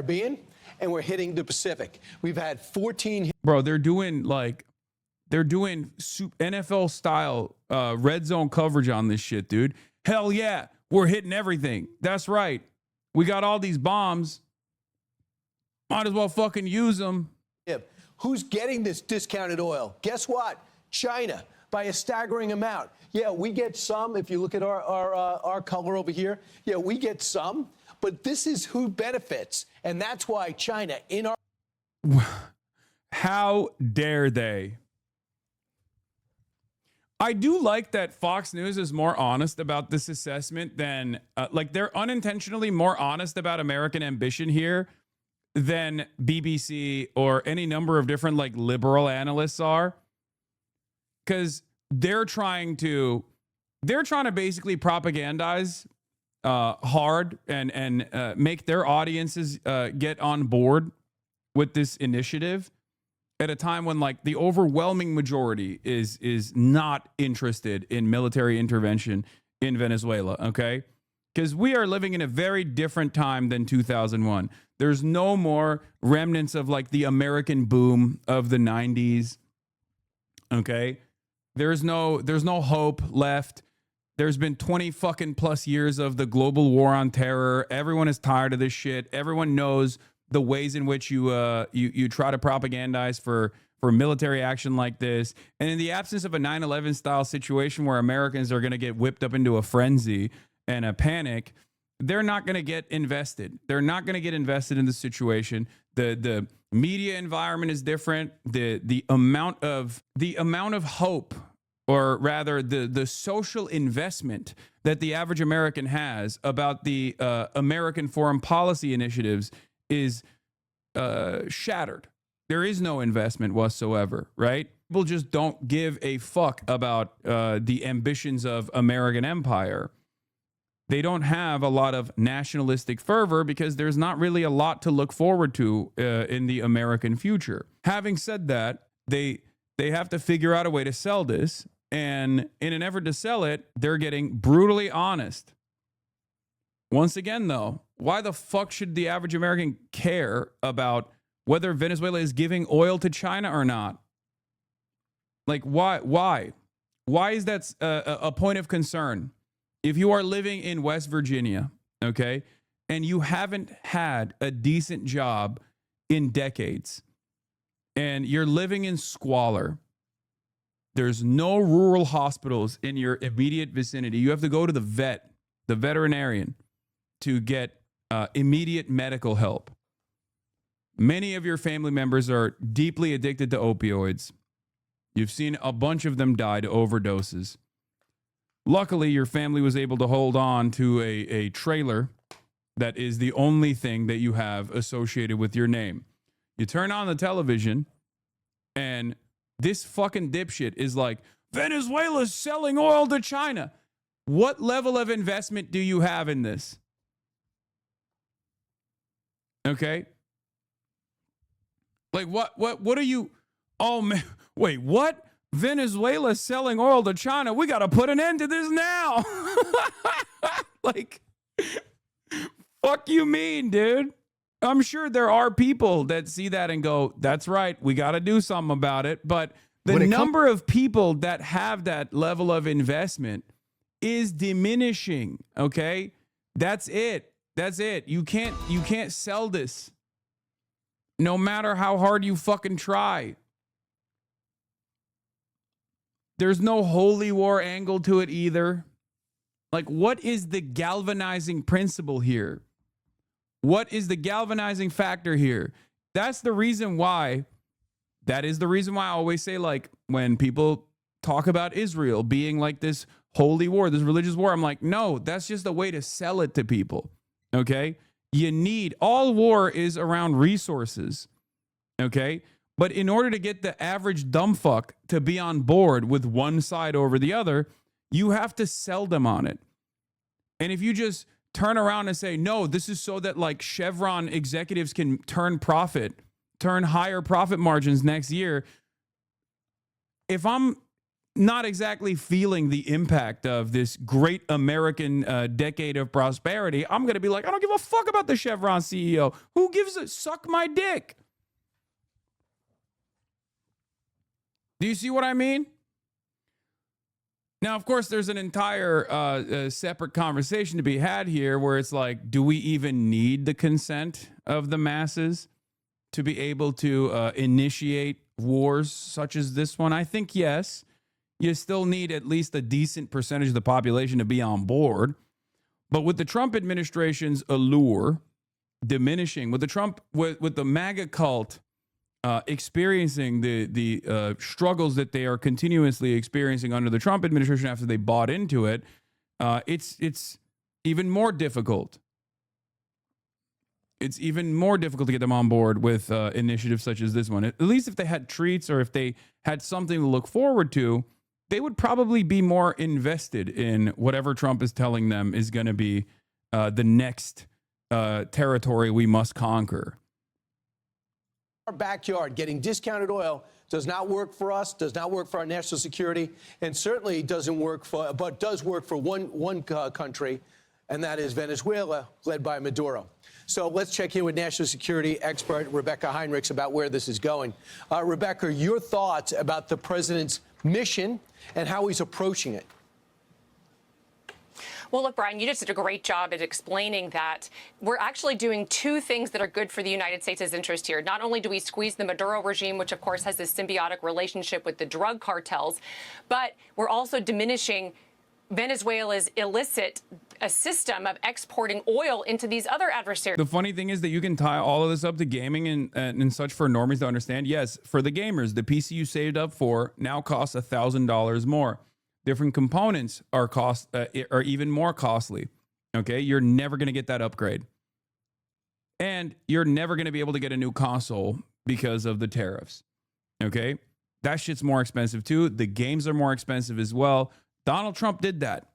Caribbean, and we're hitting the Pacific. We've had 14. Bro, they're doing NFL style red zone coverage on this shit, dude. Hell yeah, we're hitting everything. That's right. We got all these bombs. Might as well fucking use them. Who's getting this discounted oil? Guess what? China, by a staggering amount. Yeah, we get some. If you look at our color over here, yeah, we get some. But this is who benefits, and that's why China in our. How dare they? I do like that Fox News is more honest about this assessment than, like, they're unintentionally more honest about American ambition here than BBC or any number of different, like, liberal analysts are. Because they're trying to basically propagandize hard and make their audiences get on board with this initiative at a time when, like, the overwhelming majority is not interested in military intervention in Venezuela, okay? Because we are living in a very different time than 2001. There's no more remnants of, like, the American boom of the 90s, okay? There's no hope left. There's been 20 fucking plus years of the global war on terror. Everyone is tired of this shit. Everyone knows the ways in which you try to propagandize for military action like this. And in the absence of a 9/11 style situation where Americans are going to get whipped up into a frenzy and a panic, they're not going to get invested. They're not going to get invested in the situation. The media environment is different. The amount of hope, or rather the social investment that the average American has about the American foreign policy initiatives is shattered. There is no investment whatsoever, right? People just don't give a fuck about the ambitions of American empire. They don't have a lot of nationalistic fervor because there's not really a lot to look forward to in the American future. Having said that, they have to figure out a way to sell this. And in an effort to sell it, they're getting brutally honest. Once again, though, why the fuck should the average American care about whether Venezuela is giving oil to China or not? Like, why? Why is that a point of concern? If you are living in West Virginia, okay, and you haven't had a decent job in decades, and you're living in squalor, there's no rural hospitals in your immediate vicinity. You have to go to the veterinarian, to get immediate medical help. Many of your family members are deeply addicted to opioids. You've seen a bunch of them die to overdoses. Luckily, your family was able to hold on to a trailer that is the only thing that you have associated with your name. You turn on the television, and this fucking dipshit is like, Venezuela's selling oil to China. What level of investment do you have in this? Okay? Like, what are you? Oh, man. Wait, what? Venezuela's selling oil to China. We got to put an end to this now. Like, fuck you mean, dude? I'm sure there are people that see that and go, that's right, we got to do something about it. But the number of people that have that level of investment is diminishing, okay? That's it. That's it. You can't sell this. No matter how hard you fucking try. There's no holy war angle to it either. Like, what is the galvanizing principle here? What is the galvanizing factor here? That is the reason why I always say, like, when people talk about Israel being like this holy war, this religious war, I'm like, no, that's just a way to sell it to people. Okay? All war is around resources. Okay? But in order to get the average dumb fuck to be on board with one side over the other, you have to sell them on it. And if you just turn around and say, no, this is so that, like, Chevron executives can turn higher profit margins next year. If I'm not exactly feeling the impact of this great American decade of prosperity, I'm going to be like, I don't give a fuck about the Chevron CEO. Who gives a suck my dick? Do you see what I mean? Now, of course, there's an entire separate conversation to be had here where it's like, do we even need the consent of the masses to be able to initiate wars such as this one? I think yes. You still need at least a decent percentage of the population to be on board. But with the Trump administration's allure diminishing, with the MAGA cult experiencing the struggles that they are continuously experiencing under the Trump administration after they bought into it, it's even more difficult. It's even more difficult to get them on board with initiatives such as this one. At least if they had treats or if they had something to look forward to, they would probably be more invested in whatever Trump is telling them is going to be the next territory we must conquer. Our backyard, getting discounted oil does not work for us, does not work for our national security, and certainly doesn't work for, but does work for one country, and that is Venezuela, led by Maduro. So let's check in with national security expert Rebecca Heinrichs about where this is going. Rebecca, your thoughts about the president's mission and how he's approaching it? Well, look, Brian, you just did a great job at explaining that we're actually doing two things that are good for the United States' interest here. Not only do we squeeze the Maduro regime, which, of course, has this symbiotic relationship with the drug cartels, but we're also diminishing Venezuela's illicit a system of exporting oil into these other adversaries. The funny thing is that you can tie all of this up to gaming and such for normies to understand. Yes, for the gamers, the PC you saved up for now costs $1,000 more. Different components are even more costly. Okay, you're never going to get that upgrade, and you're never going to be able to get a new console because of the tariffs. Okay, that shit's more expensive too. The games are more expensive as well. Donald Trump did that.